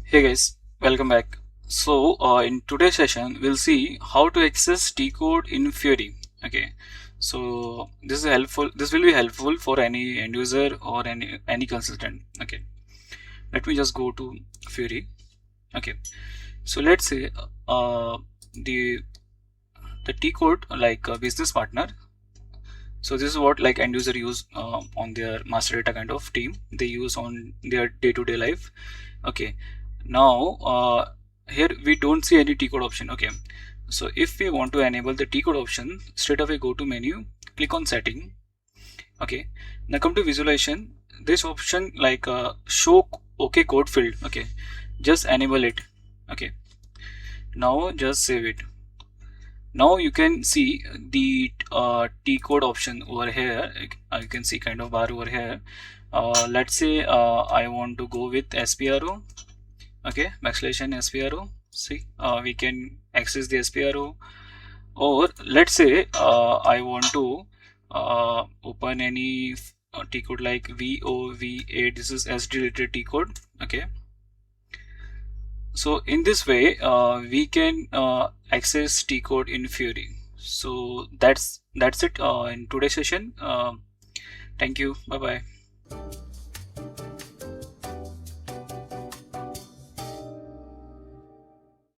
Hey guys, welcome back. In today's session, we'll see how to access T code in Fiori. Okay, so this is helpful. This will be helpful for any end user or any consultant. Okay, let me just go to Fiori. Okay, so let's say the T code like business partner. So this is what like end user use on their master data kind of team. They use on their day-to-day life. Okay, now here we don't see any T code option. Okay, so if we want to enable the T code option, straight away go to menu, click on setting. Okay, now come to visualization. This option like show OK code field. Okay, just enable it. Okay, now just save it. Now you can see the T code option over here. You can see kind of bar over here. Let's say I want to go with SPRO. Okay, backslash SPRO. See, we can access the SPRO. Or let's say I want to open any T code like VOV8. This is SD related T code. Okay. So in this way, we can access T code in Fiori. So that's it in today's session. Thank you. Bye bye.